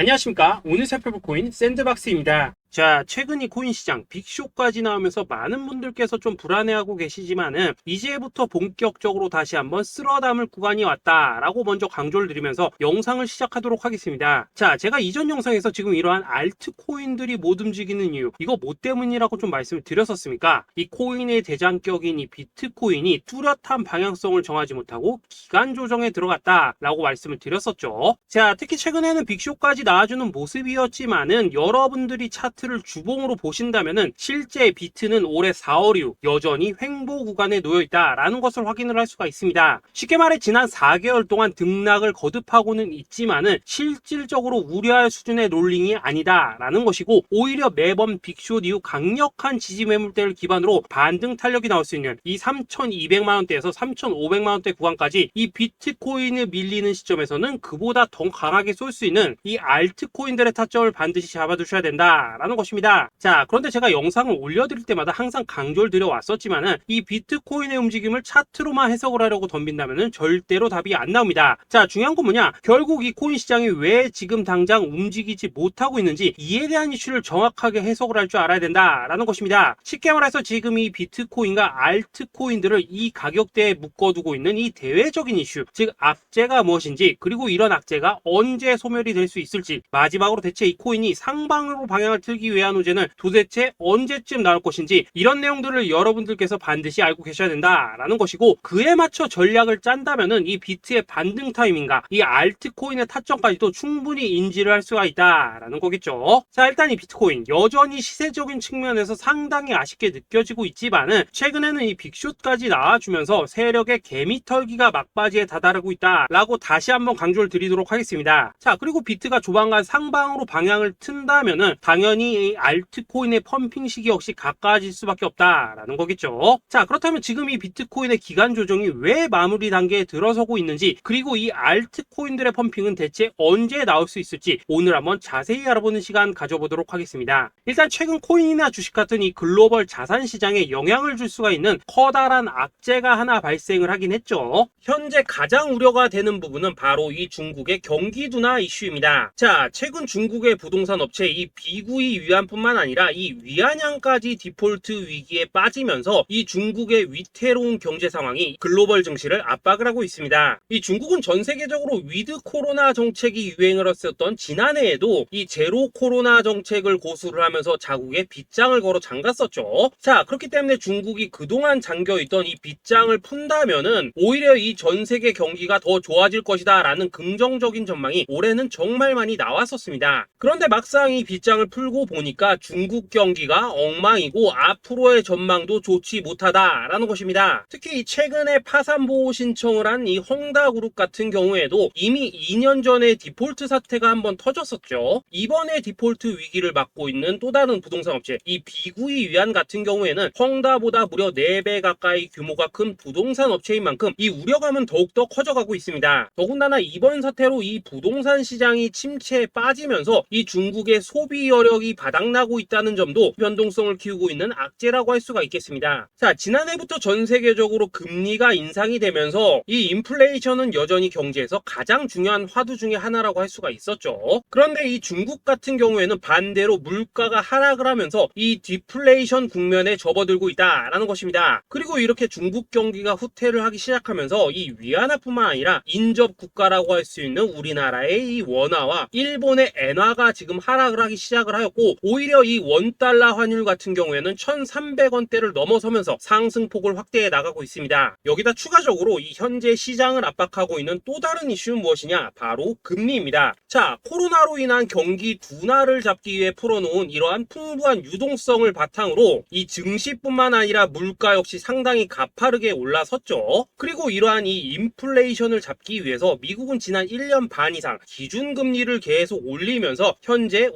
안녕하십니까. 오늘 살펴볼 코인 샌드박스입니다. 자, 최근 이 코인 시장 빅쇼까지 나오면서 많은 분들께서 좀 불안해하고 계시지만은 이제부터 본격적으로 다시 한번 쓸어담을 구간이 왔다라고 먼저 강조를 드리면서 영상을 시작하도록 하겠습니다. 자, 제가 이전 영상에서 지금 이러한 알트코인들이 못 움직이는 이유, 이거 뭐 때문이라고 좀 말씀을 드렸었습니까? 이 코인의 대장격인 이 비트코인이 뚜렷한 방향성을 정하지 못하고 기간 조정에 들어갔다라고 말씀을 드렸었죠. 자, 특히 최근에는 빅쇼까지 나와주는 모습이었지만은 여러분들이 차트를 주봉으로 보신다면은 실제 비트는 올해 4월 이후 여전히 횡보 구간에 놓여 있다라는 것을 확인을 할 수가 있습니다. 쉽게 말해 지난 4개월 동안 등락을 거듭하고는 있지만은 실질적으로 우려할 수준의 롤링이 아니다라는 것이고, 오히려 매번 빅쇼 이후 강력한 지지 매물대를 기반으로 반등 탄력이 나올 수 있는 이 3,200만 원대에서 3,500만 원대 구간까지 이 비트코인을 밀리는 시점에서는 그보다 더 강하게 쏠 수 있는 이 알트코인들의 타점을 반드시 잡아두셔야 된다라는 것입니다. 자, 그런데 제가 영상을 올려드릴 때마다 항상 강조를 드려왔었지만은 이 비트코인의 움직임을 차트로만 해석을 하려고 덤빈다면은 절대로 답이 안 나옵니다. 자, 중요한 건 뭐냐? 결국 이 코인 시장이 왜 지금 당장 움직이지 못하고 있는지 이에 대한 이슈를 정확하게 해석을 할 줄 알아야 된다라는 것입니다. 쉽게 말해서 지금 이 비트코인과 알트코인들을 이 가격대에 묶어두고 있는 이 대외적인 이슈, 즉 악재가 무엇인지, 그리고 이런 악재가 언제 소멸이 될 수 있을지, 마지막으로 대체 이 코인이 상방으로 방향을 틀기 위한 호재는 도대체 언제쯤 나올 것인지, 이런 내용들을 여러분들께서 반드시 알고 계셔야 된다라는 것이고, 그에 맞춰 전략을 짠다면은 이 비트의 반등 타이밍과 이 알트코인의 타점까지도 충분히 인지를 할 수가 있다라는 거겠죠. 자, 일단 이 비트코인 여전히 시세적인 측면에서 상당히 아쉽게 느껴지고 있지만은 최근에는 이 빅숏까지 나와주면서 세력의 개미털기가 막바지에 다다르고 있다라고 다시 한번 강조를 드리도록 하겠습니다. 자, 그리고 비트가 조만간 상방으로 방향을 튼다면은 당연히 이 알트코인의 펌핑 시기 역시 가까워질 수밖에 없다라는 거겠죠. 자, 그렇다면 지금 이 비트코인의 기간 조정이 왜 마무리 단계에 들어서고 있는지, 그리고 이 알트코인들의 펌핑은 대체 언제 나올 수 있을지 오늘 한번 자세히 알아보는 시간 가져보도록 하겠습니다. 일단 최근 코인이나 주식 같은 이 글로벌 자산 시장에 영향을 줄 수가 있는 커다란 악재가 하나 발생을 하긴 했죠. 현재 가장 우려가 되는 부분은 바로 이 중국의 경기 둔화 이슈입니다. 자, 최근 중국의 부동산 업체 이 비구이 위안뿐만 아니라 이 위안양까지 디폴트 위기에 빠지면서 이 중국의 위태로운 경제 상황이 글로벌 증시를 압박을 하고 있습니다. 이 중국은 전 세계적으로 위드 코로나 정책이 유행을 했었던 지난해에도 이 제로 코로나 정책을 고수를 하면서 자국에 빗장을 걸어 잠갔었죠. 자, 그렇기 때문에 중국이 그동안 잠겨있던 이 빗장을 푼다면은 오히려 이 전 세계 경기가 더 좋아질 것이다 라는 긍정적인 전망이 올해는 정말 많이 나왔었습니다. 그런데 막상 이 빗장을 풀고 보니까 중국 경기가 엉망이고 앞으로의 전망도 좋지 못하다라는 것입니다. 특히 이 최근에 파산보호 신청을 한 이 헝다그룹 같은 경우에도 이미 2년 전에 디폴트 사태가 한번 터졌었죠. 이번에 디폴트 위기를 맞고 있는 또 다른 부동산 업체 이 비구이 위안 같은 경우에는 헝다보다 무려 4배 가까이 규모가 큰 부동산 업체인 만큼 이 우려감은 더욱더 커져가고 있습니다. 더군다나 이번 사태로 이 부동산 시장이 침체에 빠지면서 이 중국의 소비 여력이 바닥나고 있다는 점도 변동성을 키우고 있는 악재라고 할 수가 있겠습니다. 자, 지난해부터 전 세계적으로 금리가 인상이 되면서 이 인플레이션은 여전히 경제에서 가장 중요한 화두 중에 하나라고 할 수가 있었죠. 그런데 이 중국 같은 경우에는 반대로 물가가 하락을 하면서 이 디플레이션 국면에 접어들고 있다라는 것입니다. 그리고 이렇게 중국 경기가 후퇴를 하기 시작하면서 이 위안화뿐만 아니라 인접 국가라고 할 수 있는 우리나라의 이 원화와 일본의 엔화가 지금 하락을 하기 시작을 하였고, 오히려 이 원달러 환율 같은 경우에는 1,300원대를 넘어서면서 상승폭을 확대해 나가고 있습니다. 여기다 추가적으로 이 현재 시장을 압박하고 있는 또 다른 이슈는 무엇이냐? 바로 금리입니다. 자, 코로나로 인한 경기 둔화를 잡기 위해 풀어놓은 이러한 풍부한 유동성을 바탕으로 이 증시뿐만 아니라 물가 역시 상당히 가파르게 올라섰죠. 그리고 이러한 이 인플레이션을 잡기 위해서 미국은 지난 1년 반 이상 기준금리를 계속 올리면서 현재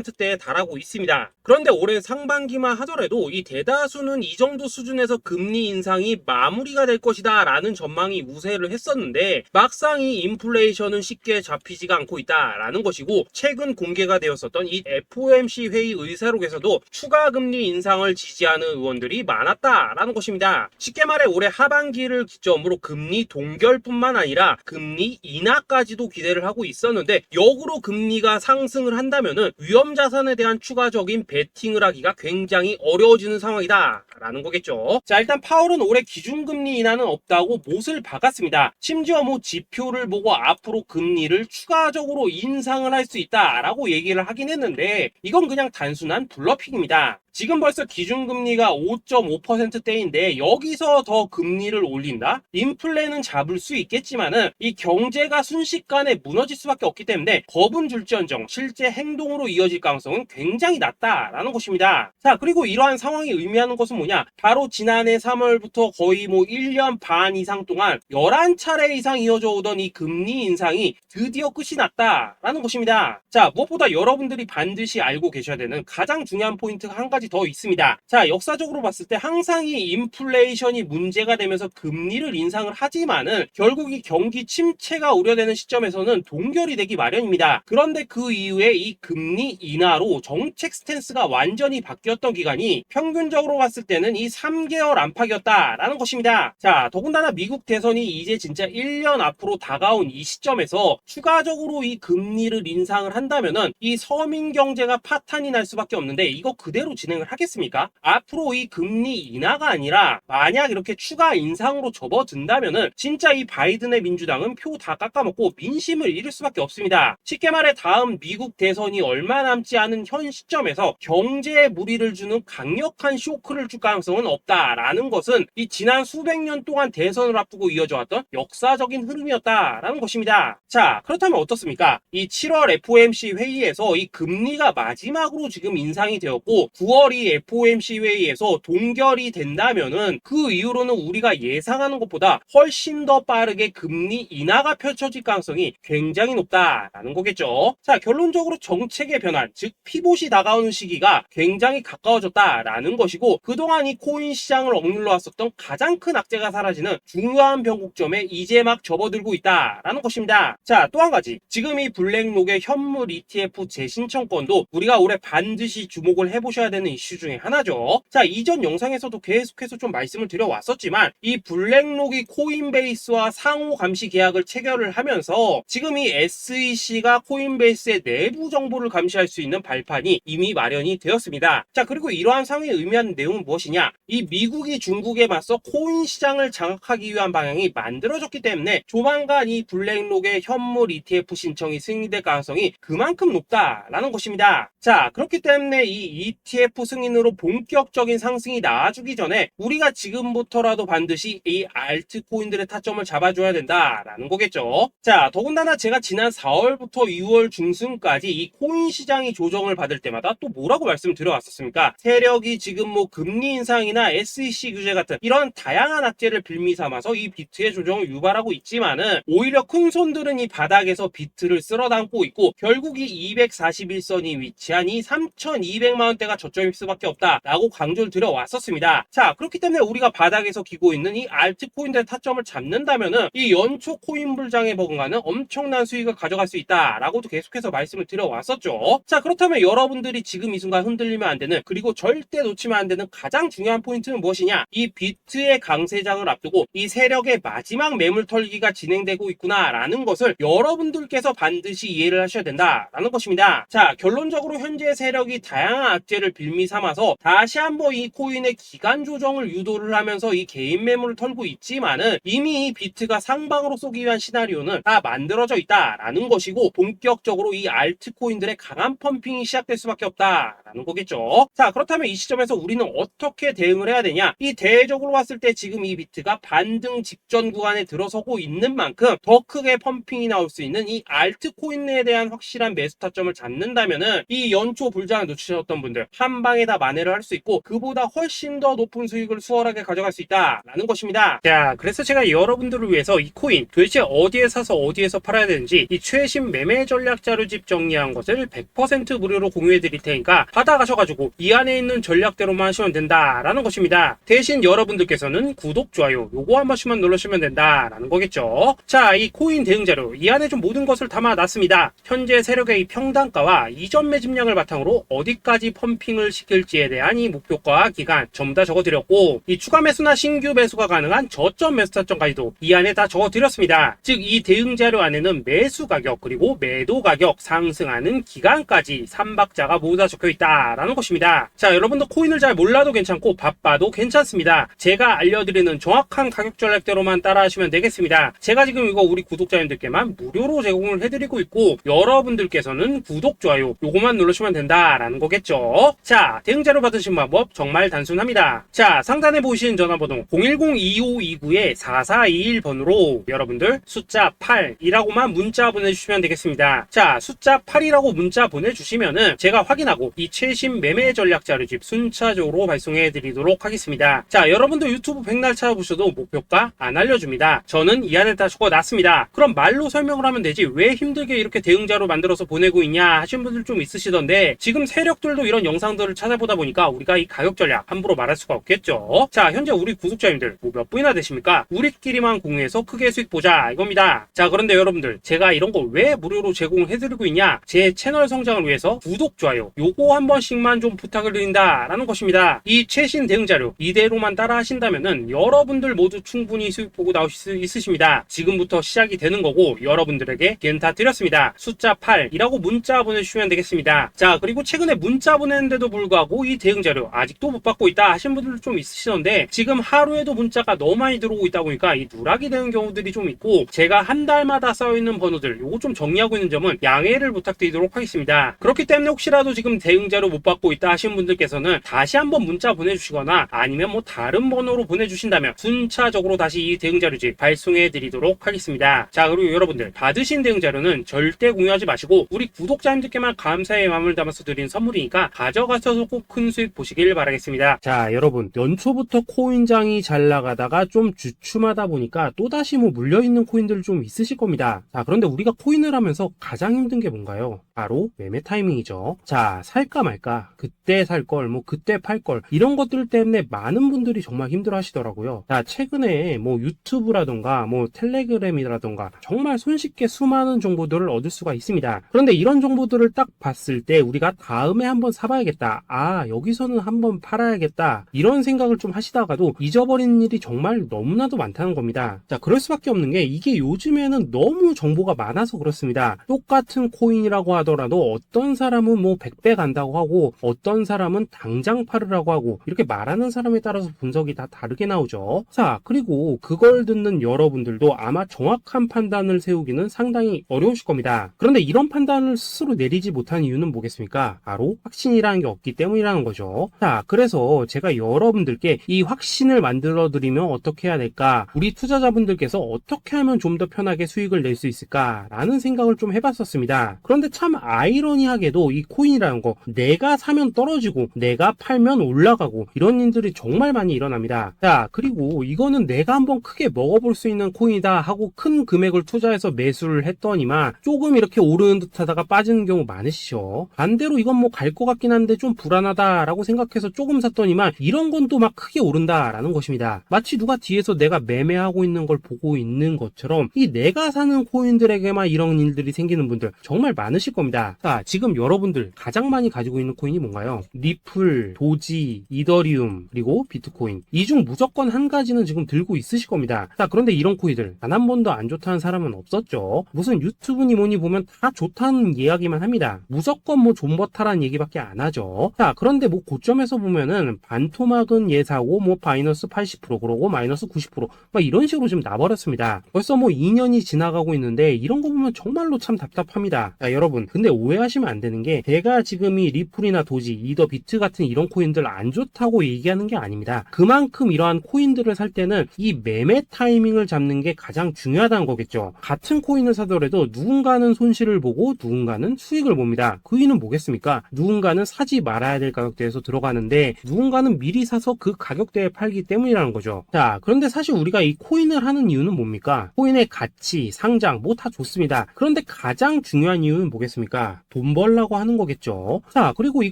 50%대에 달하고 있습니다. 그런데 올해 상반기만 하더라도 이 대다수는 이 정도 수준에서 금리 인상이 마무리가 될 것이다 라는 전망이 우세를 했었는데, 막상 이 인플레이션은 쉽게 잡히지가 않고 있다라는 것이고, 최근 공개가 되었었던 이 FOMC 회의 의사록에서도 추가 금리 인상을 지지하는 의원들이 많았다라는 것입니다. 쉽게 말해 올해 하반기를 기점으로 금리 동결뿐만 아니라 금리 인하까지도 기대를 하고 있었는데, 역으로 금리가 상승을 한다면은 위험 자산에 대한 추가적인 베팅을 하기가 굉장히 어려워지는 상황이다 라는 거겠죠. 자, 일단 파월은 올해 기준금리 인하는 없다고 못을 박았습니다. 심지어 지표를 보고 앞으로 금리를 추가적으로 인상을 할 수 있다라고 얘기를 하긴 했는데, 이건 그냥 단순한 블러핑입니다. 지금 벌써 기준금리가 5.5%대인데 여기서 더 금리를 올린다? 인플레는 잡을 수 있겠지만은 이 경제가 순식간에 무너질 수밖에 없기 때문에 겁은 줄지언정 실제 행동으로 이어질 가능성은 굉장히 낮다라는 것입니다. 자, 그리고 이러한 상황이 의미하는 것은 뭐냐? 바로 지난해 3월부터 거의 1년 반 이상 동안 11차례 이상 이어져 오던 이 금리 인상이 드디어 끝이 났다라는 것입니다. 자, 무엇보다 여러분들이 반드시 알고 계셔야 되는 가장 중요한 포인트가 한 가지 더 있습니다. 자, 역사적으로 봤을 때 항상 이 인플레이션이 문제가 되면서 금리를 인상을 하지만은 결국 이 경기 침체가 우려되는 시점에서는 동결이 되기 마련입니다. 그런데 그 이후에 이 금리 인하로 정책 스탠스가 완전히 바뀌었던 기간이 평균적으로 봤을 때는 이 3개월 안팎이었다라는 것입니다. 자, 더군다나 미국 대선이 이제 진짜 1년 앞으로 다가온 이 시점에서 추가적으로 이 금리를 인상을 한다면은 이 서민 경제가 파탄이 날 수밖에 없는데, 이거 그대로 진행을 하겠습니까? 앞으로 이 금리 인하가 아니라 만약 이렇게 추가 인상으로 접어든다면은 진짜 이 바이든의 민주당은 표 다 깎아먹고 민심을 잃을 수밖에 없습니다. 쉽게 말해 다음 미국 대선이 얼마 남지 않은 현 시점에서 경제에 무리를 주는 강력한 쇼크를 줄 가능성은 없다라는 것은 이 지난 수백 년 동안 대선을 앞두고 이어져 왔던 역사적인 흐름이었다라는 것입니다. 자, 그렇다면 어떻습니까? 이 7월 FOMC 회의에서 이 금리가 마지막으로 지금 인상이 되었고 9월 이 FOMC 회의에서 동결이 된다면은 그 이후로는 우리가 예상하는 것보다 훨씬 더 빠르게 금리 인하가 펼쳐질 가능성이 굉장히 높다라는 거겠죠. 자, 결론적으로 정책의 변환, 즉 피봇이 다가오는 시기가 굉장히 가까워졌다라는 것이고, 그동안 이 코인 시장을 억눌러 왔었던 가장 큰 악재가 사라지는 중요한 변곡점에 이제 막 접어들고 있다라는 것입니다. 자, 또 한 가지, 지금 이 블랙록의 현물 ETF 재신청권도 우리가 올해 반드시 주목을 해보셔야 되는 이슈 중에 하나죠. 자, 이전 영상에서도 계속해서 좀 말씀을 드려왔었지만 이 블랙록이 코인베이스와 상호 감시 계약을 체결을 하면서 지금 이 SEC가 코인베이스의 내부 정보를 감시할 수 있는 발판이 이미 마련이 되었습니다. 자, 그리고 이러한 상황이 의미하는 내용은 무엇이냐? 이 미국이 중국에 맞서 코인 시장을 장악하기 위한 방향이 만들어졌기 때문에 조만간 이 블랙록의 현물 ETF 신청이 승인될 가능성이 그만큼 높다라는 것입니다. 자, 그렇기 때문에 이 ETF 승인으로 본격적인 상승이 나와주기 전에 우리가 지금부터라도 반드시 이 알트코인들의 타점을 잡아줘야 된다라는 거겠죠. 자, 더군다나 제가 지난 4월부터 6월 중순까지 이 코인 시장이 조정을 받을 때마다 또 뭐라고 말씀드려왔었습니까? 세력이 지금 금리 인상이나 SEC 규제 같은 이런 다양한 악재를 빌미 삼아서 이 비트의 조정을 유발하고 있지만은 오히려 큰 손들은 이 바닥에서 비트를 쓸어담고 있고 결국 이 241선이 위치한 이 3,200만 원대가 저점일 수밖에 없다라고 강조를 드려왔었습니다. 자, 그렇기 때문에 우리가 바닥에서 기고 있는 이 알트코인들의 타점을 잡는다면은 이 연초 코인 불장에 버금가는 엄청난 수익을 가져갈 수 있다라고도 계속해서 말씀을 드려왔었죠. 자, 그렇다면 여러분들이 지금 이 순간 흔들리면 안 되는, 그리고 절대 놓치면 안 되는 가장 중요한 포인트는 무엇이냐? 이 비트의 강세장을 앞두고 이 세력의 마지막 매물 털기가 진행되고 있구나라는 것을 여러분들께서 반드시 이해를 하셔야 된다라는 것입니다. 자, 결론적으로 현재 세력이 다양한 악재를 빌미 삼아서 다시 한번 이 코인의 기간 조정을 유도를 하면서 이 개인 매물을 털고 있지만은 이미 이 비트가 상방으로 쏘기 위한 시나리오는 다 만들어져 있다라는 것이고, 본격적으로 이 알트코인들의 강한 펌핑이 시작될 수밖에 없다라는 거겠죠. 자, 그렇다면 이 시점에서 우리는 어떻게 대응을 해야 되냐? 이 대외적으로 봤을 때 지금 이 비트가 반등 직전 구간에 들어서고 있는 만큼 더 크게 펌핑이 나올 수 있는 이 알트코인에 대한 확실한 매수 타점을 잡는다면은 이 연초 불장을 놓치셨던 분들 한 방에 다 만회를 할 수 있고 그보다 훨씬 더 높은 수익을 수월하게 가져갈 수 있다라는 것입니다. 자, 그래서 제가 여러분들을 위해서 이 코인 도대체 어디에 사서 어디에서 팔아야 되는지 이 최신 매매 전략 자료집 정리한 것을 100% 무료로 공유해 드릴 테니까 받아가셔가지고 이 안에 있는 전략대로만 하시면 된다라는 것입니다. 대신 여러분들께서는 구독, 좋아요 요거 한 번씩만 눌러주시면 된다라는 거겠죠. 자, 이 코인 대응 자료 이 안에 좀 모든 것을 담아놨습니다. 현재 세력의 이 평단가와 이전 매집량을 바탕으로 어디까지 펌핑을 시킬지에 대한 이 목표가 기간 전부 다 적어드렸고 이 추가 매수나 신규 매수가 가능한 저점 매수 타점까지도 이 안에 다 적어드렸습니다. 즉 이 대응 자료 안에는 매수 가격 그리고 매도 가격 상승하는 기간까지 3박자가 모두 다 적혀있다라는 것입니다. 자, 여러분도 코인을 잘 몰라도 괜찮고 바빠도 괜찮습니다. 제가 알려드리는 정확한 가격 전략대로만 따라하시면 되겠습니다. 제가 지금 이거 우리 구독자님들께만 무료로 제공을 해드리고 있고 여러분들께서는 구독, 좋아요 요거만 누르시면 된다라는 거겠죠. 자, 대응 자료 받으신 방법 정말 단순합니다. 자, 상단에 보이신 전화번호 010-2529-4421번으로 여러분들 숫자 8이라고만 문자 보내주시면 되겠습니다. 자, 숫자 8이라고 문자 보내주시면은 제가 확인하고 이 최신 매매 전략 자료집 순차적으로 발송해 드리도록 하겠습니다. 자, 여러분도 유튜브 백날 찾아보셔도 목표가 안 알려줍니다. 저는 이 안에 다 적어놨습니다. 그럼 말로 설명을 하면 되지 왜 힘들게 이렇게 대응 자료 만들어서 보내고 있냐 하신 분들 좀 있으시던데 지금 세력들도 이런 영상들을 찾아보다 보니까 우리가 이 가격 전략 함부로 말할 수가 없겠죠. 자, 현재 우리 구독자님들 몇 분이나 되십니까? 우리끼리만 공유해서 크게 수익 보자 이겁니다. 자, 그런데 여러분들 제가 이런 거 왜 무료로 제공해드리고 있냐? 제 채널 성장을 위해서 구독, 좋아요 요거 한 번씩만 좀 부탁을 드린다 라는 것입니다. 이 최신 대응 자료 이대로만 따라 하신다면은 여러분들 모두 충분히 수익 보고 나오실 수 있으십니다. 지금부터 시작이 되는 거고 여러분들에게 기회는 다 드렸습니다. 숫자 8이라고 문자 보내주시면 되겠습니다. 자, 그리고 최근에 문자 보냈는데도 불구하고 이 대응 자료 아직도 못 받고 있다 하신 분들 좀 있으시던데 지금 하루에도 문자가 너무 많이 들어오고 있다 보니까 이 누락이 되는 경우들이 좀 있고 제가 한 달마다 쌓여있는 번호들 요거 좀 정리하고 있는 점은 양해를 부탁드리도록 하겠습니다. 그렇기 때문에 혹시라도 지금 대응 자료 못 받고 있다 하신 분들께서는 다시 한번 문자 보내주시거나 아니면 뭐 다른 번호로 보내주신다면 순차적으로 다시 이 대응 자료집 발송해 드리도록 하겠습니다. 자, 그리고 여러분들 받으신 대응 자료는 절대 공유하지 마시고 우리 구독자님들께만 감사의 마음을 담아서 드린 선물이니까 가져가셔서 꼭 큰 수익 보시길 바라겠습니다. 자, 여러분 연초부터 코인장이 잘 나가다가 좀 주춤하다 보니까 또다시 뭐 물려있는 코인들 좀 있으실 겁니다. 자, 그런데 우리가 코인을 하면서 가장 힘든 게 뭔가요? 바로 매매 타이밍이죠. 자, 살까 말까 그때 살 걸 뭐 그때 팔 걸 이런 것들 때문에 많은 분들이 정말 힘들어 하시더라고요. 자, 최근에 뭐 유튜브라던가 뭐 텔레그램이라던가 정말 손쉽게 수많은 정보들을 얻을 수가 있습니다. 그런데 이런 정보들을 딱 봤을 때 우리가 다음에 한번 사봐야겠다, 아 여기서는 한번 팔아야겠다 이런 생각을 좀 하시다가도 잊어버리는 일이 정말 너무나도 많다는 겁니다. 자, 그럴 수밖에 없는 게 이게 요즘에는 너무 정보가 많아서 그렇습니다. 똑같은 코인이라고 하더라도 어떤 사람은 뭐 100배 간다고 하고 어떤 사람은 당장 팔으라고 하고 이렇게 말하는 사람에 따라서 분석이 다 다르게 나오죠. 자, 그리고 그걸 듣는 여러분들도 아마 정확한 판단을 세우기는 상당히 어려우실 겁니다. 그런데 이런 판단을 스스로 내리지 못한 이유는 뭐겠습니까? 바로 확신이라는 게 없기 때문이라는 거죠. 자, 그래서 제가 여러분들께 이 확신을 만들어 드리면 어떻게 해야 될까? 우리 투자자분들께서 어떻게 하면 좀 더 편하게 수익을 낼 수 있을까? 라는 생각을 좀 해봤었습니다. 그런데 참 아이러니하게도 이 코인이라는 거 내가 사면 떨어지고 내가 팔면 올라가고 이런 일들이 정말 많이 일어납니다. 자, 그리고 이거는 내가 한번 크게 먹어볼 수 있는 코인이다 하고 큰 금액을 투자해서 매수를 했더니만 조금 이렇게 오르는 듯 하다가 빠지는 경우 많으시죠. 반대로 이건 뭐 갈 것 같긴 한데 좀 불안하다라고 생각해서 조금 샀더니만 이런 건 또 막 크게 오른다라는 것입니다. 마치 누가 뒤에서 내가 매매하고 있는 걸 보고 있는 것처럼 이 내가 사는 코인들에게만 이런 일들이 생기는 분들 정말 많으실 겁니다. 자, 지금 여러분들 가장 많이 가지고 있는 코인이 뭔가요? 리플, 도지, 이더리움, 그리고 비트코인. 이 중 무조건 한 가지는 지금 들고 있으실 겁니다. 자, 그런데 이런 코인들 단 한 번도 안 좋다는 사람은 없었죠. 무슨 유튜브니 뭐니 보면 다 좋다는 이야기만 합니다. 무조건 뭐 존버타라는 얘기밖에 안 하죠. 자, 그런데 뭐 고점에서 보면은 반토막은 예사고 뭐 마이너스 80% 그러고 마이너스 90% 막 이런 식으로 지금 나버렸습니다. 벌써 뭐 2년이 지나가고 있는데 이런 거 보면 정말로 참 답답합니다. 자, 여러분 근데 오해하시면 안 되는 게 제가 지금 이 리플이나 도지, 이더, 비트 같은 이런 코인들 안 좋다고 얘기하는 게 아닙니다. 그만큼 이러한 코인들을 살 때는 이 매매 타이밍을 잡는 게 가장 중요하다는 거겠죠. 같은 코인을 사더라도 누군가는 손실을 보고 누군가는 수익을 봅니다. 그 이유는 뭐겠습니까? 누군가는 사지 말아야 될 가격대에서 들어가는데 누군가는 미리 사서 그 가격대에 팔기 때문이라는 거죠. 자, 그런데 사실 우리가 이 코인을 하는 이유는 뭡니까? 코인의 가치, 상장 뭐 다 좋습니다. 그런데 가장 중요한 이유는 뭐겠습니까? 돈 벌라고 하는 거겠죠. 자, 그리고 이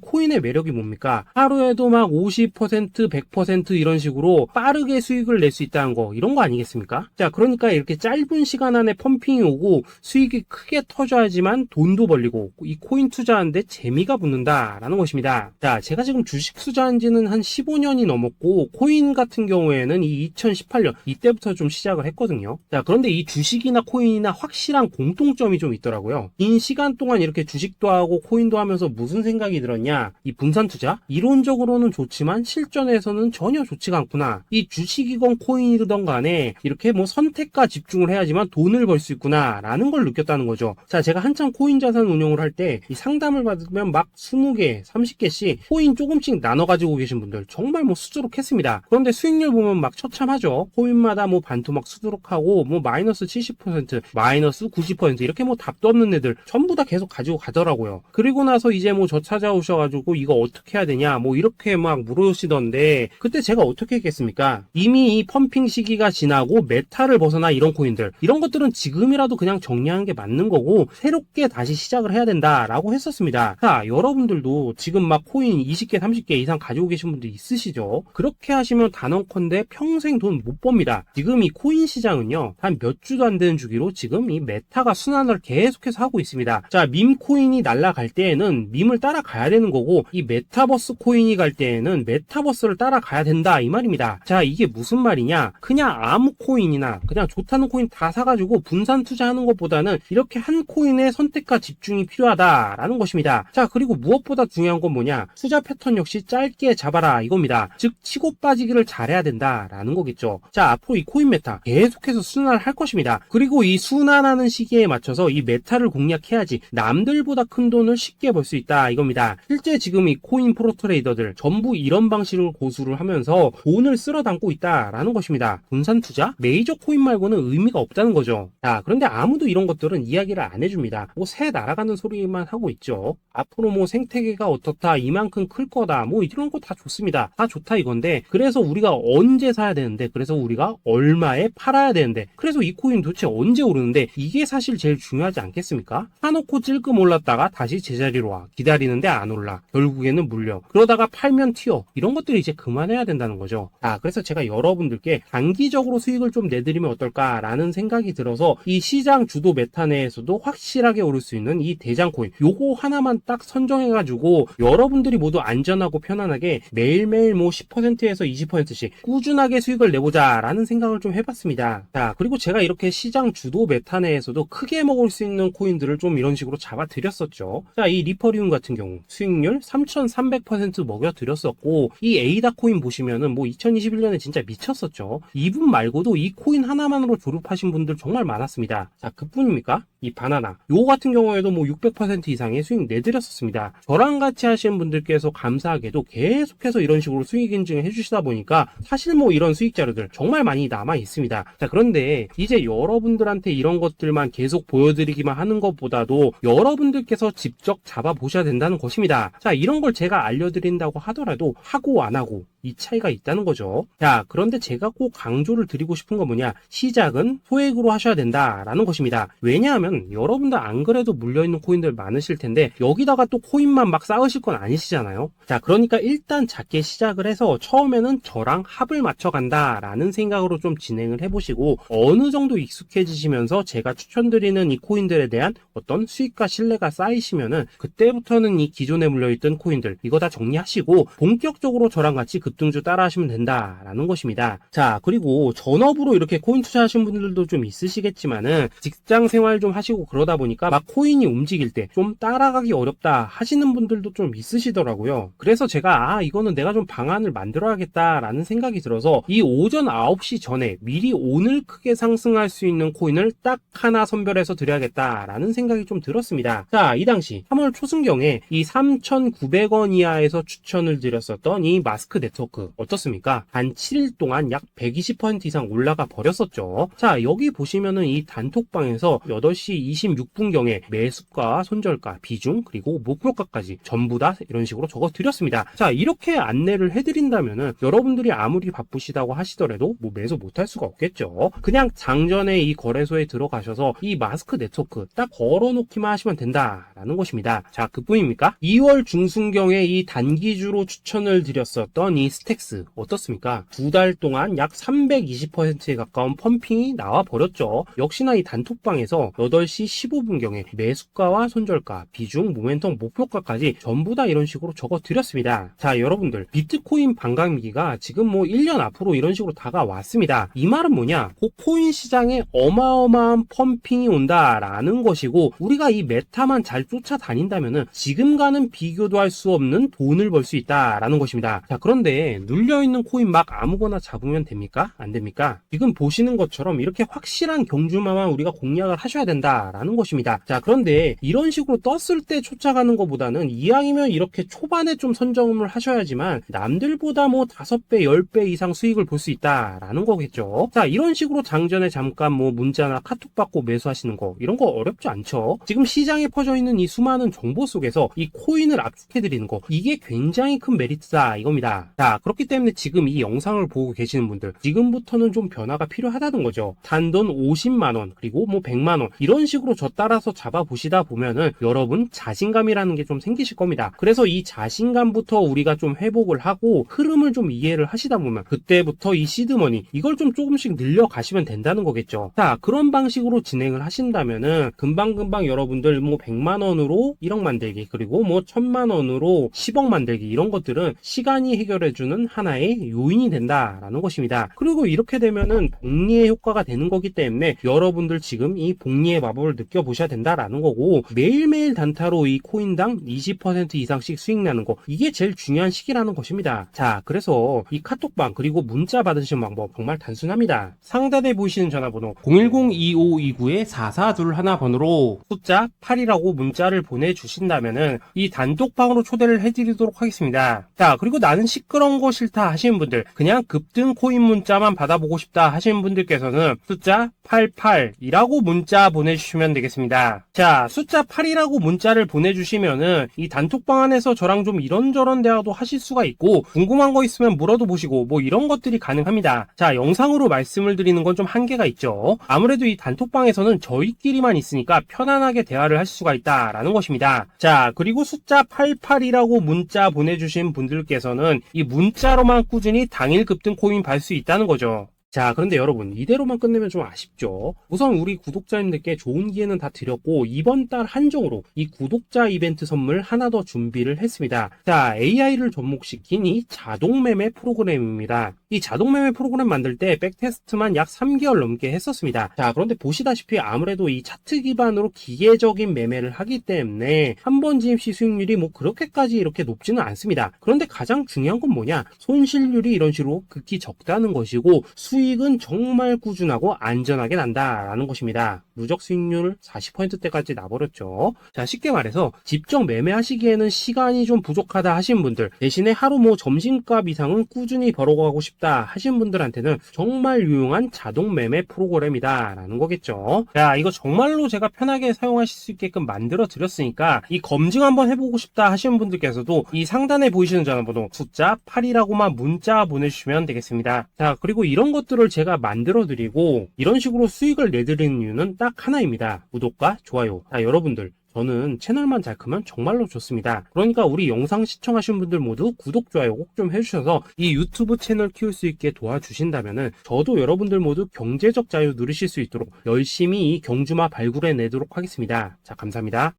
코인의 매력이 뭡니까? 하루에도 막 50%, 100% 이런 식으로 빠르게 수익을 낼 수 있다는 거, 이런 거 아니겠습니까? 자, 그러니까 이렇게 짧은 시간 안에 펌핑이 오고 수익이 크게 터져야지만 돈도 벌리고 이 코인 투자하는데 재미가 붙는다라는 것입니다. 자, 제가 지금 주식 투자한 지는 한 15년이 넘었고 코인 같은 경우에는 이 2018년 이때부터 좀 시작을 했거든요. 자, 그런데 이 주식이나 코인이나 확실한 공통점이 좀 있더라고요. 긴 시간 동안 이렇게 주식도 하고 코인도 하면서 무슨 생각이 들었냐? 이 분산 투자? 이론적으로는 좋지만 실전에서는 전혀 좋지가 않구나. 이 주식이건 코인이든 간에 이렇게 뭐 선택과 집중을 해야지만 돈을 벌 수 있구나 라는 걸 느꼈다는 거죠. 자, 제가 한참 코인 자산 운용을 할 때 이 상담을 받으면 막 20개, 30개씩 코인 조금씩 나눠 가지고 계신 분들 정말 뭐 수두룩했습니다. 그런데 수익률 보면 막 처참하죠. 코인마다 뭐 반토막 수두룩하고 뭐 마이너스 70%, 마이너스 90% 이렇게 뭐 답도 없는 애들 전부 다 계속 가지고 가더라고요. 그리고 나서 이제 뭐 저 찾아오셔가지고 이거 어떻게 해야 되냐 뭐 이렇게 막 물으시던데 그때 제가 어떻게 했겠습니까? 이미 이 펌핑 시기가 지나고 메타를 벗어나 이런 코인들 이런 것들은 지금이라도 그냥 정리하는 게 맞는 거고 새롭게 다시 시작을 해야 된다라고 했었습니다. 자, 여러분들도 지금 막 코인 20개, 30개 이상 가지고 계신 분들 있으시죠? 그렇게 하시면 단언컨대 평생 돈 못 법니다. 지금 이 코인 시장은요 한 몇 주도 안 되는 주기로 지금 이 메타가 순환을 계속해서 하고 있습니다. 자, 밈 코인이 날아갈 때에는 밈을 따라가야 되는 거고 이 메타버스 코인이 갈 때에는 메타버스를 따라가야 된다 이 말입니다. 자, 이게 무슨 말이냐? 그냥 아무 코인이나 그냥 좋다는 코인 다 사가지고 분산 투자하는 것보다는 이렇게 한 코인에 선택과 집중이 필요하다라는 것입니다. 자, 그리고 무엇보다 중요한 건 뭐냐? 투자 패턴 역시 짧게 잡아라 이겁니다. 즉 치고 빠지기를 잘해야 된다라는 거겠죠. 자, 앞으로 이 코인 메타 계속해서 순환을 할 것입니다. 그리고 이 순환하는 시기에 맞춰서 이 메타를 공략해야지 남들보다 큰 돈을 쉽게 벌 수 있다 이겁니다. 실제 지금 이 코인 프로 트레이더들 전부 이런 방식을 고수를 하면서 돈을 쓸어 담고 있다라는 것입니다. 분산 투자? 메이저 코인 말고는 의미가 없다는 거죠. 자, 그런데 아무도 이런 것들은 이야기를 안 해줍니다. 뭐 새 날아가는 소리만 하고 있죠. 앞으로 뭐 생태계가 어떻다, 이만큼 클 거다, 뭐 이런 거 다 좋습니다. 다 좋다 이건데 그래서 우리가 언제 사야 되는데 그래서 우리가 얼마에 팔아야 되는데 그래서 이 코인 도대체 언제 오르는데 이게 사실 제일 중요하지 않겠습니까? 사놓고 찔끔 올랐다가 다시 제자리로 와. 기다리는데 안 올라. 결국에는 물려. 그러다가 팔면 튀어. 이런 것들이 이제 그만해야 된다는 거죠. 자, 그래서 제가 여러분들께 단기적으로 수익을 좀 내드리면 어떨까라는 생각이 들어서 이 시장 주도 메타 내에서도 확실하게 오를 수 있는 이 대장 코인 요거 하나만 딱 선정해가지고 여러분들이 모두 안전하고 편안하게 매일매일 뭐 10%에서 20%씩 꾸준하게 수익을 내보자 라는 생각을 좀 해봤습니다. 자, 그리고 제가 이렇게 시장 주도 메타 내에서도 크게 먹을 수 있는 코인들을 좀 이런 식으로 잡아드렸었죠. 자, 이 리퍼리움 같은 경우 수익률 3300% 먹여드렸었고 이 에이다 코인 보시면은 뭐 2021년에 진짜 미쳤었죠. 이분 말고도 이 코인 하나만으로 졸업하신 분들 정말 많았습니다. 자, 그뿐입니까? 이 바나나 요 같은 경우에도 뭐 600% 이상의 수익 내드렸었습니다. 저랑 같이 하시는 분들께서 감사하게도 계속해서 이런 식으로 수익 인증을 해주시다 보니까 사실 뭐 이런 수익 자료들 정말 많이 남아 있습니다. 자, 그런데 이제 여러분들한테 이런 것들만 계속 보여드리기만 하는 것보다도 여러분들께서 직접 잡아보셔야 된다는 것입니다. 자, 이런 걸 제가 알려드린다고 하더라도 하고 안 하고 이 차이가 있다는 거죠. 자, 그런데 제가 꼭 강조를 드리고 싶은 건 뭐냐? 시작은 소액으로 하셔야 된다라는 것입니다. 왜냐하면 여러분들 안 그래도 물려있는 코인들 많으실 텐데 여기다가 또 코인만 막 쌓으실 건 아니시잖아요. 자, 그러니까 일단 작게 시작을 해서 처음에는 저랑 합을 맞춰간다라는 생각으로 좀 진행을 해보시고 어느 정도 익숙해지시면서 제가 추천드리는 이 코인들에 대한 어떤 수익과 신뢰가 쌓이시면은 그때부터는 이 기존에 물려있던 코인들 이거 다 정리하시고 본격적으로 저랑 같이 급등주 따라 하시면 된다라는 것입니다. 자, 그리고 전업으로 이렇게 코인 투자하신 분들도 좀 있으시겠지만은 직장 생활 좀 하시고 그러다 보니까 막 코인이 움직일 때 좀 따라가기 어렵다 하시는 분들도 좀 있으시더라고요. 그래서 제가 이거는 내가 좀 방안을 만들어야겠다라는 생각이 들어서 이 오전 9시 전에 미리 오늘 크게 상승할 수 있는 코인을 딱 하나 선별해서 드려야겠다라는 생각이 좀 들었습니다. 자, 이 당시 3월 초순경에 이 3,900원 이하에서 추천을 드렸었던 이 마스크 네트 네트워크 어떻습니까? 단 7일 동안 약 120% 이상 올라가 버렸었죠. 자, 여기 보시면은 이 단톡방에서 8시 26분경에 매수가, 손절가, 비중, 그리고 목표가까지 전부 다 이런 식으로 적어 드렸습니다. 자, 이렇게 안내를 해드린다면은 여러분들이 아무리 바쁘시다고 하시더라도 뭐 매수 못할 수가 없겠죠. 그냥 장전에 이 거래소에 들어가셔서 이 마스크 네트워크 딱 걸어놓기만 하시면 된다라는 것입니다. 자, 그뿐입니까? 2월 중순경에 이 단기주로 추천을 드렸었던 이 스택스 어떻습니까? 2달 동안 약 320%에 가까운 펌핑이 나와 버렸죠. 역시나 이 단톡방에서 8시 15분경에 매수가와 손절가, 비중, 모멘텀, 목표가까지 전부 다 이런 식으로 적어 드렸습니다. 자, 여러분들 비트코인 반감기가 지금 뭐 1년 앞으로 이런 식으로 다가왔습니다. 이 말은 뭐냐? 그 코인 시장에 어마어마한 펌핑이 온다라는 것이고, 우리가 이 메타만 잘 쫓아다닌다면은 지금과는 비교도 할 수 없는 돈을 벌 수 있다라는 것입니다. 자, 그런데 눌려있는 코인 막 아무거나 잡으면 됩니까? 안 됩니까? 지금 보시는 것처럼 이렇게 확실한 경주마만 우리가 공략을 하셔야 된다라는 것입니다. 자, 그런데 이런 식으로 떴을 때 쫓아가는 것보다는 이왕이면 이렇게 초반에 좀 선점을 하셔야지만 남들보다 뭐 5배, 10배 이상 수익을 볼 수 있다라는 거겠죠. 자, 이런 식으로 장전에 잠깐 뭐 문자나 카톡 받고 매수하시는 거, 이런 거 어렵지 않죠. 지금 시장에 퍼져 있는 이 수많은 정보 속에서 이 코인을 압축해드리는 거, 이게 굉장히 큰 메리트다 이겁니다. 자, 그렇기 때문에 지금 이 영상을 보고 계시는 분들, 지금부터는 좀 변화가 필요하다는 거죠. 단돈 50만원, 그리고 뭐 100만원, 이런 식으로 저 따라서 잡아보시다 보면은 여러분 자신감이라는 게 좀 생기실 겁니다. 그래서 이 자신감부터 우리가 좀 회복을 하고 흐름을 좀 이해를 하시다 보면 그때부터 이 시드머니, 이걸 좀 조금씩 늘려가시면 된다는 거겠죠. 자, 그런 방식으로 진행을 하신다면은 금방금방 여러분들 뭐 100만원으로 1억 만들기, 그리고 뭐 1000만원으로 10억 만들기, 이런 것들은 시간이 해결해주는 하나의 요인이 된다라는 것입니다. 그리고 이렇게 되면은 복리의 효과가 되는 거기 때문에 여러분들 지금 이 복리의 마법을 느껴보셔야 된다라는 거고, 매일매일 단타로 이 코인당 20% 이상씩 수익 나는 거, 이게 제일 중요한 시기라는 것입니다. 자, 그래서 이 카톡방 그리고 문자 받으시는 방법 정말 단순합니다. 상단에 보이시는 전화번호 010-2529-4421 번호로 숫자 8이라고 문자를 보내주신다면은 이 단톡방으로 초대를 해드리도록 하겠습니다. 자, 그리고 나는 시끄러운 거 싫다 하시는 분들, 그냥 급등 코인 문자만 받아보고 싶다 하시는 분들께서는 숫자 88이라고 문자 보내주시면 되겠습니다. 자, 숫자 8이라고 문자를 보내주시면은 이 단톡방 안에서 저랑 좀 이런저런 대화도 하실 수가 있고, 궁금한 거 있으면 물어도 보시고 뭐 이런 것들이 가능합니다. 자, 영상으로 말씀을 드리는 건 좀 한계가 있죠. 아무래도 이 단톡방에서는 저희끼리만 있으니까 편안하게 대화를 할 수가 있다라는 것입니다. 자, 그리고 숫자 88이라고 문자 보내주신 분들께서는 이 문자로만 꾸준히 당일 급등 코인 받을 수 있다는 거죠. 자, 그런데 여러분, 이대로만 끝내면 좀 아쉽죠. 우선 우리 구독자님들께 좋은 기회는 다 드렸고, 이번 달 한정으로 이 구독자 이벤트 선물 하나 더 준비를 했습니다. 자, AI를 접목시킨 이 자동매매 프로그램입니다. 이 자동매매 프로그램 만들 때 백테스트만 약 3개월 넘게 했었습니다. 자, 그런데 보시다시피 아무래도 이 차트 기반으로 기계적인 매매를 하기 때문에 한 번 진입 시 수익률이 뭐 그렇게까지 이렇게 높지는 않습니다. 그런데 가장 중요한 건 뭐냐? 손실률이 이런 식으로 극히 적다는 것이고, 수익은 정말 꾸준하고 안전하게 난다라는 것입니다. 누적 수익률 40%대까지 나버렸죠. 자, 쉽게 말해서 직접 매매하시기에는 시간이 좀 부족하다 하신 분들, 대신에 하루 뭐 점심값 이상은 꾸준히 벌어가고 싶다 하신 분들한테는 정말 유용한 자동 매매 프로그램이다 라는 거겠죠. 자, 이거 정말로 제가 편하게 사용하실 수 있게끔 만들어 드렸으니까 이 검증 한번 해보고 싶다 하시는 분들께서도 이 상단에 보이시는 전화번호 숫자 8이라고만 문자 보내주시면 되겠습니다. 자, 그리고 이런 것들을 제가 만들어 드리고 이런 식으로 수익을 내드리는 이유는 딱 하나입니다. 구독과 좋아요. 자, 여러분들, 저는 채널만 잘 크면 정말로 좋습니다. 그러니까 우리 영상 시청하신 분들 모두 구독, 좋아요 꼭 좀 해주셔서 이 유튜브 채널 키울 수 있게 도와주신다면은 저도 여러분들 모두 경제적 자유 누리실 수 있도록 열심히 이 경주마 발굴해 내도록 하겠습니다. 자, 감사합니다.